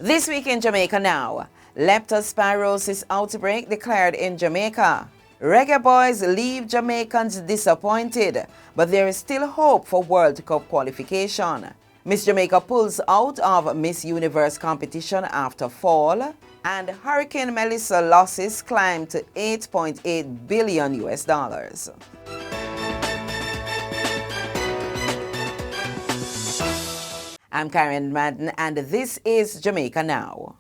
This week in Jamaica Now, leptospirosis outbreak declared in Jamaica. Reggae Boyz leave Jamaicans disappointed, but there is still hope for World Cup qualification. Miss Jamaica pulls out of Miss Universe competition after fall, and Hurricane Melissa losses climb to $8.8 billion US. I'm Karen Madden, and this is Jamaica Now.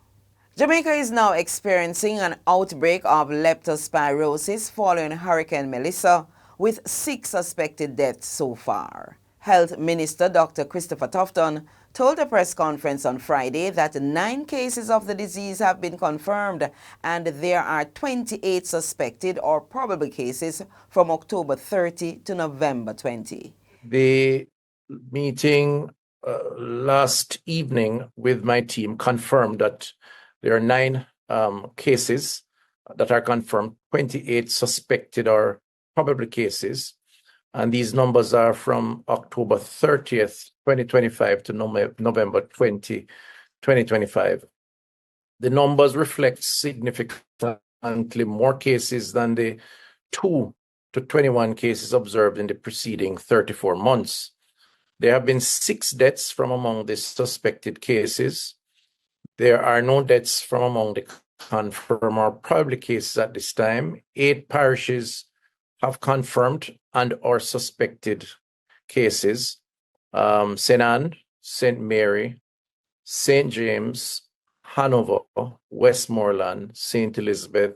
Jamaica is now experiencing an outbreak of leptospirosis following Hurricane Melissa, with 6 suspected deaths so far. Health Minister Dr. Christopher Tufton told a press conference on Friday that 9 cases of the disease have been confirmed, and there are 28 suspected or probable cases from October 30 to November 20. The meeting last evening with my team confirmed that there are 9 cases that are confirmed, 28 suspected or probable cases, and these numbers are from October 30th, 2025 to November 20, 2025. The numbers reflect significantly more cases than the 2 to 21 cases observed in the preceding 34 months. There have been 6 deaths from among the suspected cases. There are no deaths from among the confirmed or probable cases at this time. 8 parishes have confirmed and or suspected cases. St. Anne, St. Mary, St. James, Hanover, Westmoreland, St. Elizabeth,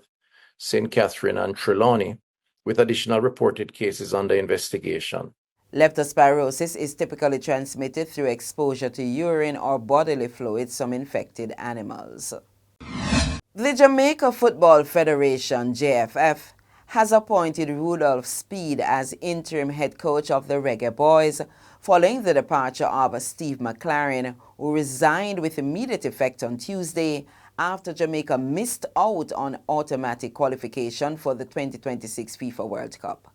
St. Catherine, and Trelawney, with additional reported cases under investigation. Leptospirosis is typically transmitted through exposure to urine or bodily fluids from infected animals. The Jamaica Football Federation, JFF, has appointed Rudolph Speed as interim head coach of the Reggae Boyz following the departure of Steve McLaren, who resigned with immediate effect on Tuesday after Jamaica missed out on automatic qualification for the 2026 FIFA World Cup.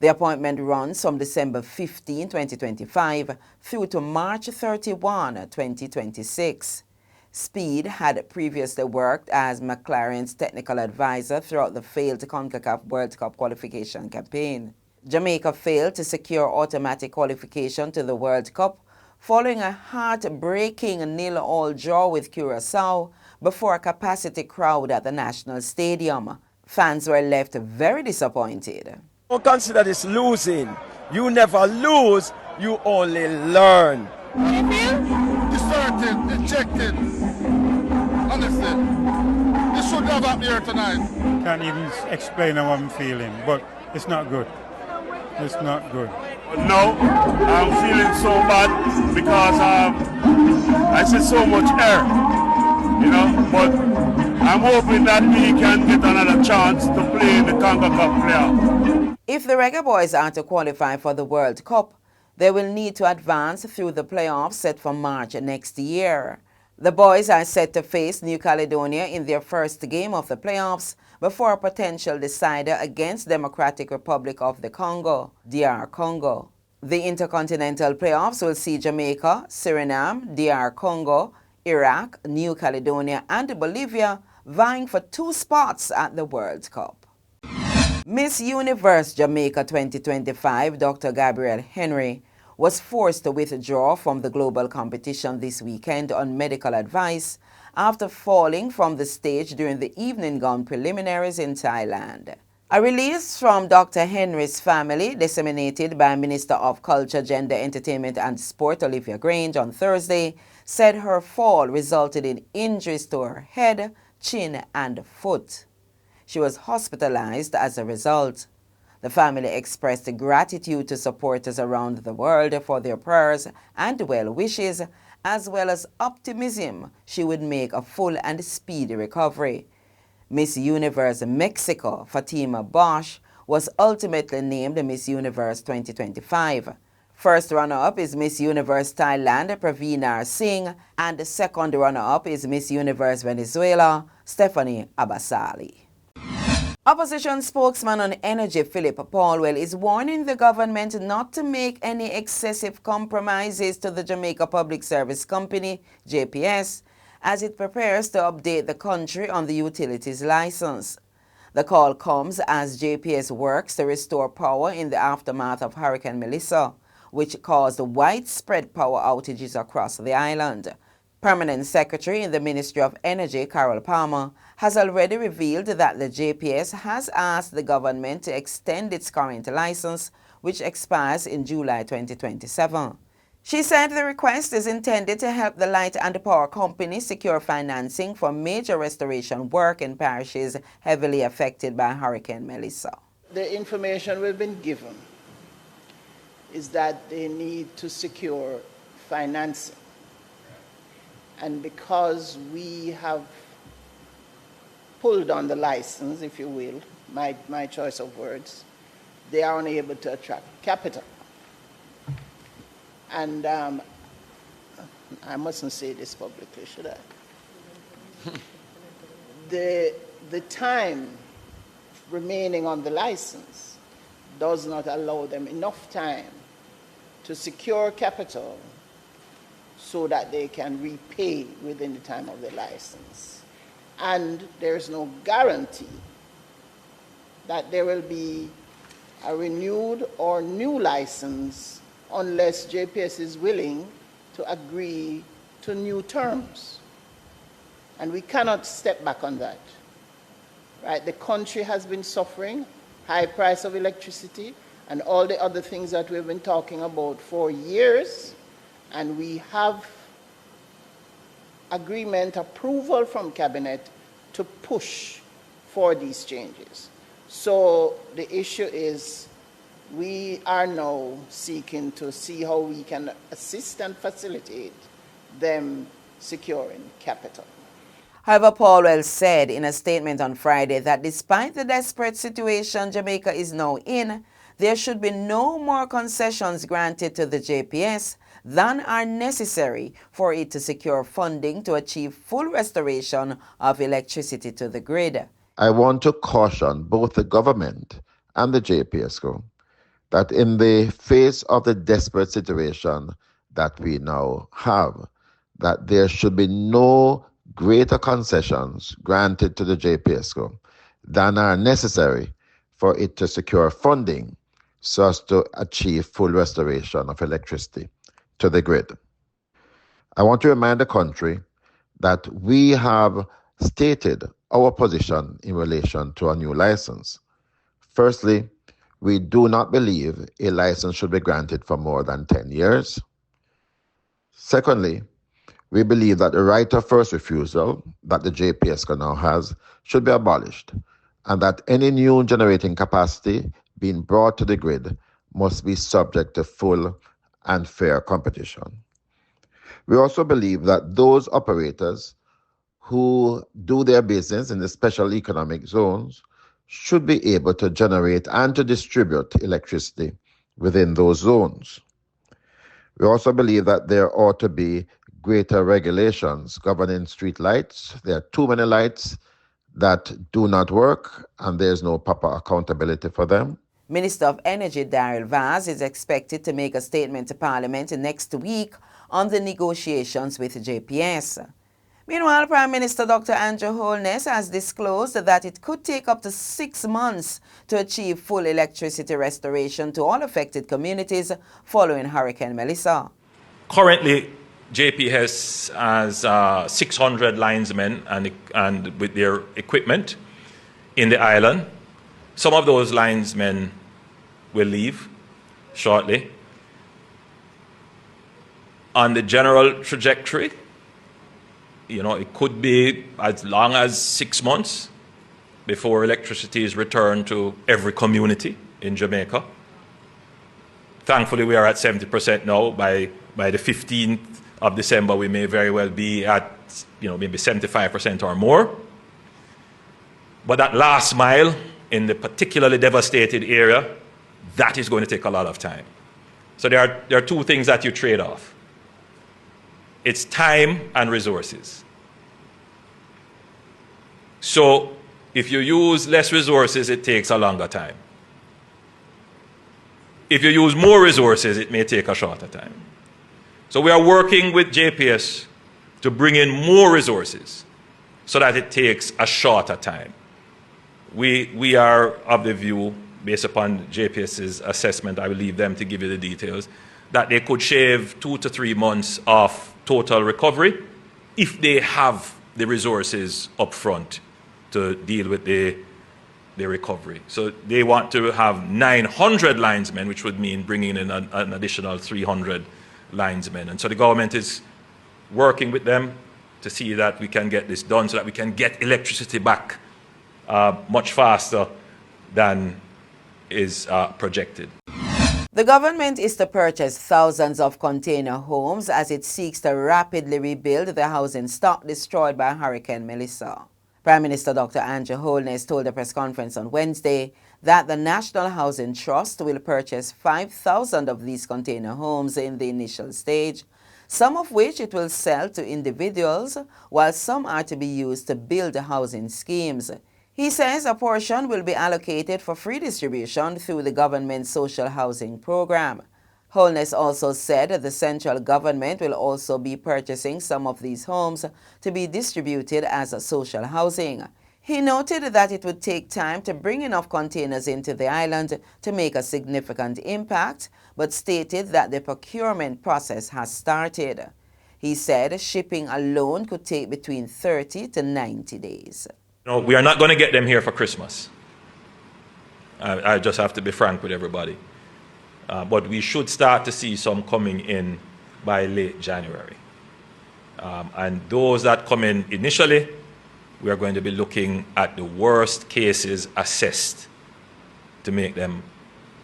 The appointment runs from December 15, 2025 through to March 31, 2026. Speed had previously worked as McLaren's technical advisor throughout the failed CONCACAF World Cup qualification campaign. Jamaica failed to secure automatic qualification to the World Cup following a heartbreaking 0-0 draw with Curaçao before a capacity crowd at the National Stadium. Fans were left very disappointed. Don't consider this losing. You never lose, you only learn. Deserted, ejected. Honestly, this should have happened here tonight. Can't even explain how I'm feeling, but it's not good. It's not good. No, I'm feeling so bad because I see so much air, but I'm hoping that we can get another chance to play in the CONCACAF playoff. If the Reggae Boyz are to qualify for the World Cup, they will need to advance through the playoffs set for March next year. The boys are set to face New Caledonia in their first game of the playoffs before a potential decider against Democratic Republic of the Congo, DR Congo. The Intercontinental Playoffs will see Jamaica, Suriname, DR Congo, Iraq, New Caledonia, and Bolivia vying for 2 spots at the World Cup. Miss Universe Jamaica 2025, Dr. Gabrielle Henry, was forced to withdraw from the global competition this weekend on medical advice after falling from the stage during the evening gown preliminaries in Thailand. A release from Dr. Henry's family, disseminated by Minister of Culture, Gender, Entertainment and Sport Olivia Grange on Thursday, said her fall resulted in injuries to her head, chin and foot. She was hospitalized as a result. The family expressed gratitude to supporters around the world for their prayers and well wishes, as well as optimism she would make a full and speedy recovery. Miss Universe Mexico, Fatima Bosch, was ultimately named Miss Universe 2025. First runner-up is Miss Universe Thailand, Praveena Singh, and the second runner-up is Miss Universe Venezuela, Stephanie Abasali. Opposition spokesman on energy Philip Paulwell is warning the government not to make any excessive compromises to the Jamaica Public Service Company, JPS, as it prepares to update the country on the utilities license. The call comes as JPS works to restore power in the aftermath of Hurricane Melissa, which caused widespread power outages across the island. Permanent Secretary in the Ministry of Energy, Carol Palmer, has already revealed that the JPS has asked the government to extend its current license, which expires in July 2027. She said the request is intended to help the light and power company secure financing for major restoration work in parishes heavily affected by Hurricane Melissa. The information we've been given is that they need to secure financing. And because we have pulled on the license, if you will, my choice of words, they are unable to attract capital. And I mustn't say this publicly, should I? The time remaining on the license does not allow them enough time to secure capital so that they can repay within the time of the license. And there's no guarantee that there will be a renewed or new license unless JPS is willing to agree to new terms. And we cannot step back on that. Right? The country has been suffering high price of electricity and all the other things that we've been talking about for years. And we have agreement, approval from Cabinet to push for these changes. So the issue is we are now seeking to see how we can assist and facilitate them securing capital. However, Paulwell said in a statement on Friday that despite the desperate situation Jamaica is now in, there should be no more concessions granted to the JPS than are necessary for it to secure funding to achieve full restoration of electricity to the grid. I want to caution both the government and the JPSCO that in the face of the desperate situation that we now have, that there should be no greater concessions granted to the JPSCO than are necessary for it to secure funding so as to achieve full restoration of electricity to the grid. I want to remind the country that we have stated our position in relation to a new license. Firstly, we do not believe a license should be granted for more than 10 years. Secondly, we believe that the right of first refusal that the JPSCO now has should be abolished, and that any new generating capacity being brought to the grid must be subject to full and fair competition. We also believe that those operators who do their business in the special economic zones should be able to generate and to distribute electricity within those zones. We also believe that there ought to be greater regulations governing street lights. There are too many lights that do not work, and there's no proper accountability for them. Minister of Energy Daryl Vaz is expected to make a statement to Parliament next week on the negotiations with JPS. Meanwhile, Prime Minister Dr. Andrew Holness has disclosed that it could take up to 6 months to achieve full electricity restoration to all affected communities following Hurricane Melissa. Currently, JPS has 600 linesmen and with their equipment in the island. Some of those linesmen will leave shortly. On the general trajectory, it could be as long as 6 months before electricity is returned to every community in Jamaica. Thankfully, we are at 70% now. By the 15th of December, we may very well be at maybe 75% or more. But that last mile in the particularly devastated area, that is going to take a lot of time. So there are two things that you trade off. It's time and resources. So if you use less resources, it takes a longer time. If you use more resources, it may take a shorter time. So we are working with JPS to bring in more resources so that it takes a shorter time. We are of the view, based upon JPS's assessment, I will leave them to give you the details, that they could shave 2 to 3 months of total recovery if they have the resources up front to deal with the recovery. So they want to have 900 linesmen, which would mean bringing in an additional 300 linesmen. And so the government is working with them to see that we can get this done so that we can get electricity back much faster than is projected. The government is to purchase thousands of container homes as it seeks to rapidly rebuild the housing stock destroyed by Hurricane Melissa. Prime Minister Dr. Andrew Holness told a press conference on Wednesday that the National Housing Trust will purchase 5,000 of these container homes in the initial stage, some of which it will sell to individuals, while some are to be used to build housing schemes. He says a portion will be allocated for free distribution through the government's social housing program. Holness also said the central government will also be purchasing some of these homes to be distributed as social housing. He noted that it would take time to bring enough containers into the island to make a significant impact, but stated that the procurement process has started. He said shipping alone could take between 30 to 90 days. No, we are not going to get them here for Christmas. I just have to be frank with everybody. But we should start to see some coming in by late January. And those that come in initially, we are going to be looking at the worst cases assessed to make them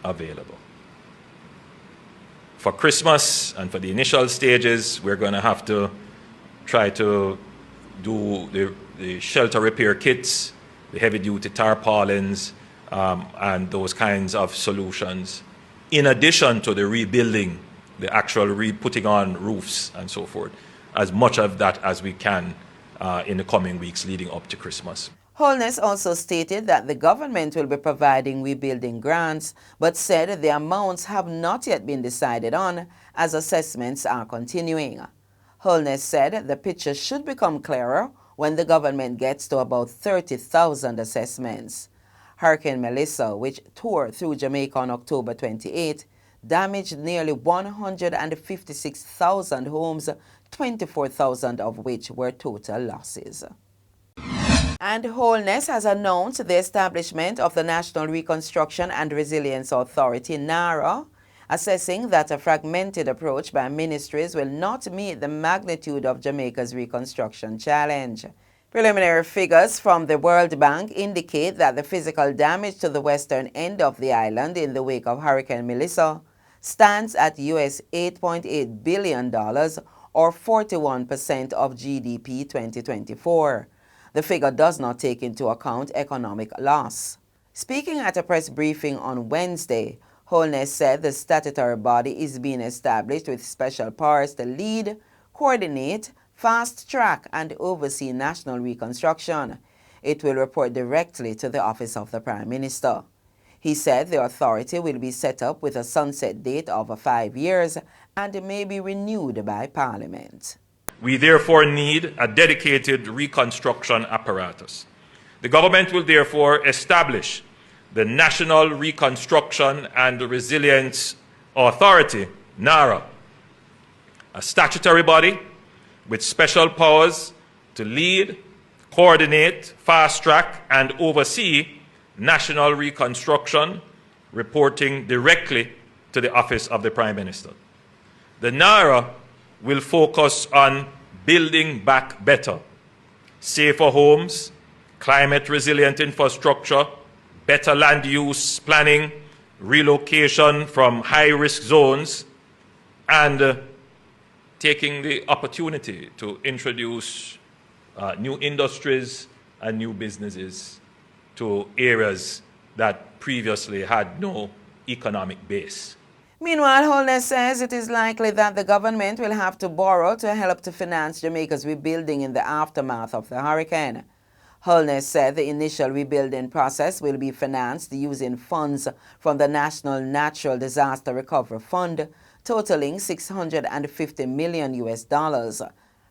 available. For Christmas and for the initial stages, we're going to have to try to do the shelter repair kits, the heavy-duty tarpaulins, and those kinds of solutions, in addition to the rebuilding, the actual putting on roofs and so forth, as much of that as we can in the coming weeks leading up to Christmas. Holness also stated that the government will be providing rebuilding grants, but said the amounts have not yet been decided on as assessments are continuing. Holness said the picture should become clearer when the government gets to about 30,000 assessments. Hurricane Melissa, which tore through Jamaica on October 28, damaged nearly 156,000 homes, 24,000 of which were total losses. And Holness has announced the establishment of the National Reconstruction and Resilience Authority, NARA, assessing that a fragmented approach by ministries will not meet the magnitude of Jamaica's reconstruction challenge. Preliminary figures from the World Bank indicate that the physical damage to the western end of the island in the wake of Hurricane Melissa stands at US $8.8 billion, or 41% of GDP 2024. The figure does not take into account economic loss. Speaking at a press briefing on Wednesday, Holness said the statutory body is being established with special powers to lead, coordinate, fast-track and oversee national reconstruction. It will report directly to the Office of the Prime Minister. He said the authority will be set up with a sunset date of 5 years and may be renewed by Parliament. We therefore need a dedicated reconstruction apparatus. The government will therefore establish the National Reconstruction and Resilience Authority, NARA, a statutory body with special powers to lead, coordinate, fast-track, and oversee national reconstruction, reporting directly to the Office of the Prime Minister. The NARA will focus on building back better, safer homes, climate-resilient infrastructure, better land use planning, relocation from high-risk zones, and taking the opportunity to introduce new industries and new businesses to areas that previously had no economic base. Meanwhile, Holness says it is likely that the government will have to borrow to help to finance Jamaica's rebuilding in the aftermath of the hurricane. Holness said the initial rebuilding process will be financed using funds from the National Natural Disaster Recovery Fund, totaling $650 million US.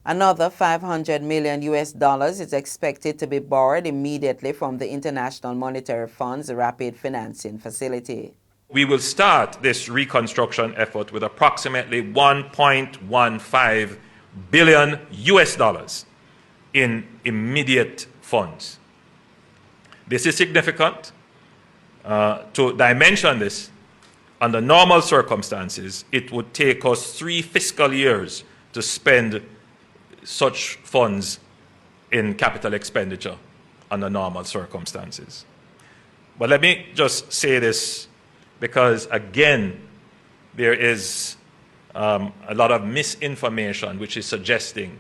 Another $500 million is expected to be borrowed immediately from the International Monetary Fund's Rapid Financing Facility. We will start this reconstruction effort with approximately $1.15 billion in immediate funds. This is significant. To dimension this, under normal circumstances, it would take us 3 fiscal years to spend such funds in capital expenditure under normal circumstances. But let me just say this, because again, there is a lot of misinformation which is suggesting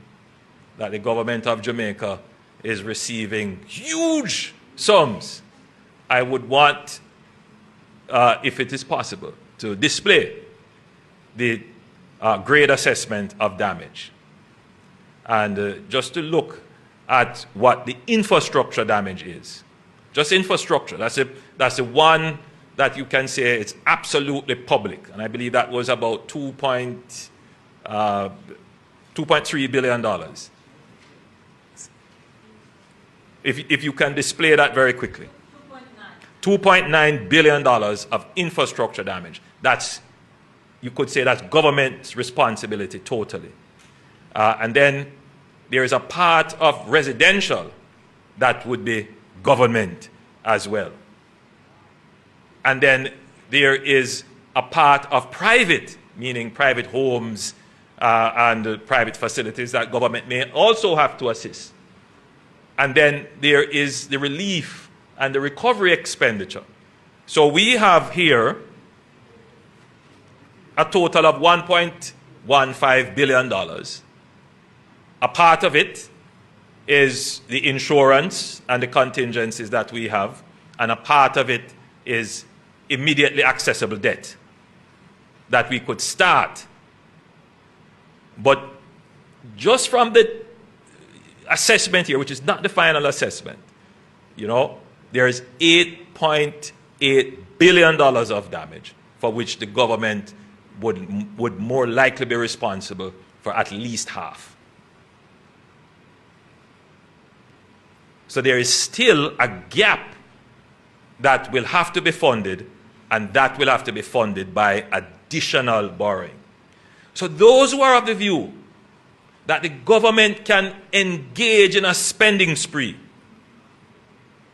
that the government of Jamaica is receiving huge sums. I would want, if it is possible, to display the grade assessment of damage. And just to look at what the infrastructure damage is. Just infrastructure. That's the one that you can say it's absolutely public. And I believe that was about $2.3 billion. If you can display that very quickly. $2.9 billion of infrastructure damage. That's, you could say that's government's responsibility totally. And then there is a part of residential that would be government as well. And then there is a part of private, meaning private homes and private facilities that government may also have to assist. And then there is the relief and the recovery expenditure. So we have here a total of $1.15 billion. A part of it is the insurance and the contingencies that we have, and a part of it is immediately accessible debt that we could start. But just from the assessment here, which is not the final assessment, you know, there is $8.8 billion of damage for which the government would more likely be responsible for at least half. So there is still a gap that will have to be funded, and that will have to be funded by additional borrowing. So those who are of the view that the government can engage in a spending spree,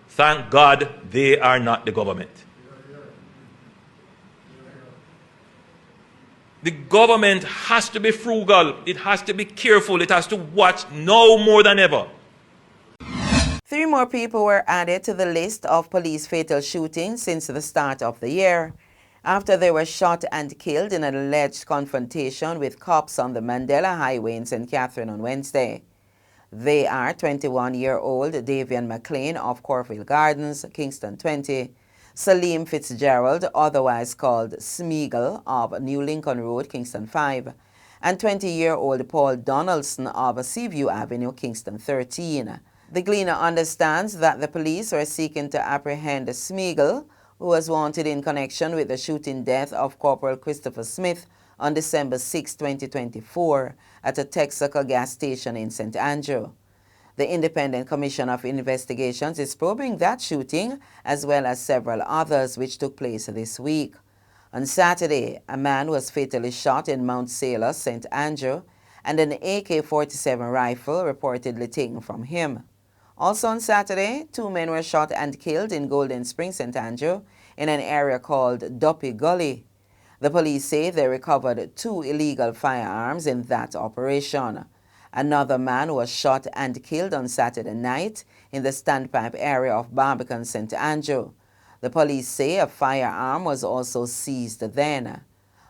thank God they are not the government. The government has to be frugal, it has to be careful, it has to watch now more than ever. 3 more people were added to the list of police fatal shootings since the start of the year, after they were shot and killed in an alleged confrontation with cops on the Mandela Highway in St. Catherine on Wednesday. They are 21-year-old Davian McLean of Corfield Gardens, Kingston 20, Salim Fitzgerald, otherwise called Smeagol, of New Lincoln Road, Kingston 5, and 20-year-old Paul Donaldson of Seaview Avenue, Kingston 13. The Gleaner understands that the police were seeking to apprehend Smeagol, who was wanted in connection with the shooting death of Corporal Christopher Smith on December 6, 2024, at a Texaco gas station in St. Andrew. The Independent Commission of Investigations is probing that shooting, as well as several others which took place this week. On Saturday, a man was fatally shot in Mount Sailor, St. Andrew, and an AK-47 rifle reportedly taken from him. Also on Saturday, 2 men were shot and killed in Golden Springs, St. Andrew, in an area called Duppy Gully. The police say they recovered 2 illegal firearms in that operation. Another man was shot and killed on Saturday night in the Standpipe area of Barbican, St. Andrew. The police say a firearm was also seized then.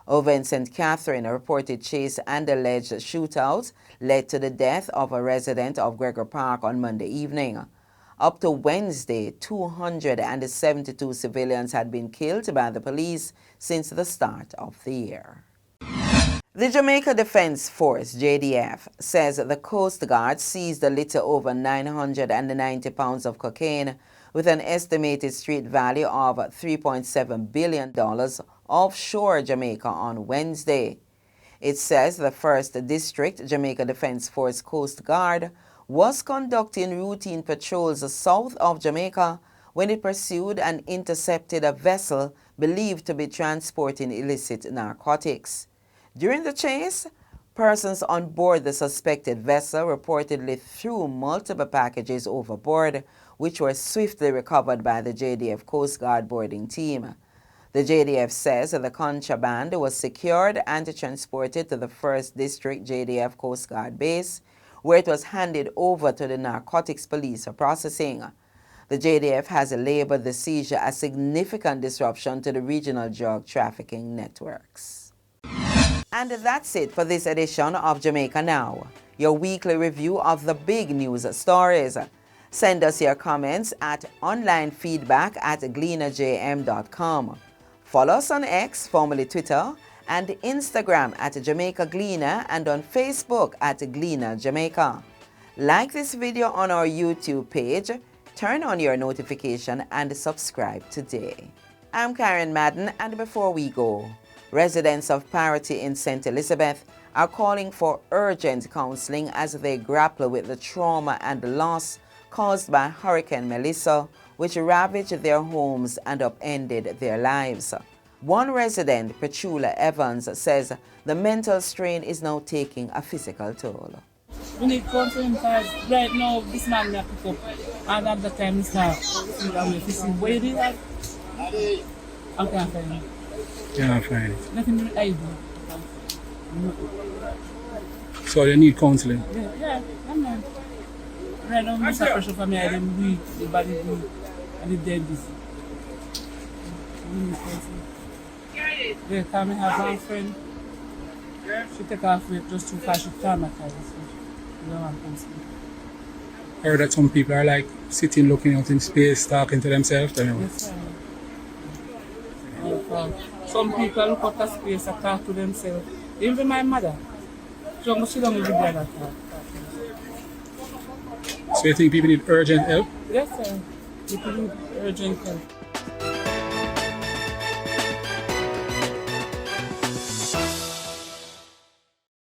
Over in St. Catherine, a reported chase and alleged shootout led to the death of a resident of Gregor Park on Monday evening. Up to Wednesday, 272 civilians had been killed by the police since the start of the year. The Jamaica Defense Force, JDF, says the Coast Guard seized a little over 990 pounds of cocaine with an estimated street value of $3.7 billion offshore Jamaica on Wednesday. It says the 1st District Jamaica Defense Force Coast Guard was conducting routine patrols south of Jamaica when it pursued and intercepted a vessel believed to be transporting illicit narcotics. During the chase, persons on board the suspected vessel reportedly threw multiple packages overboard, which were swiftly recovered by the JDF Coast Guard boarding team. The JDF says the contraband was secured and transported to the 1st District JDF Coast Guard base, where it was handed over to the Narcotics Police for processing. The JDF has labeled the seizure a significant disruption to the regional drug trafficking networks. And that's it for this edition of Jamaica Now, your weekly review of the big news stories. Send us your comments at onlinefeedback@gleanerjm.com. Follow us on X, formerly Twitter, and Instagram at Jamaica Gleaner, and on Facebook at Gleaner Jamaica. Like this video on our YouTube page, turn on your notification, and subscribe today. I'm Karen Madden, and before we go, residents of Parity in St. Elizabeth are calling for urgent counseling as they grapple with the trauma and loss caused by Hurricane Melissa, which ravaged their homes and upended their lives. One resident, Petula Evans, says the mental strain is now taking a physical toll. We need counseling because right now this man may pick up, and at the time he starts to see where it is at. I can't find it. You can't find it. Nothing I do. So you need counseling? Yeah, I'm not. Right now, Mr. Pressure for me, I am weak, the body weak, and the dead busy. We need counseling. They come and have one friend. She take off with just too fast, she traumatized. We don't want counseling. I heard that some people are like sitting looking out in space, talking to themselves. Yes, sir. Some people look out at space and talk to themselves. Even my mother. She don't even do that. So you think people need urgent help? Yes, sir. People need urgent help.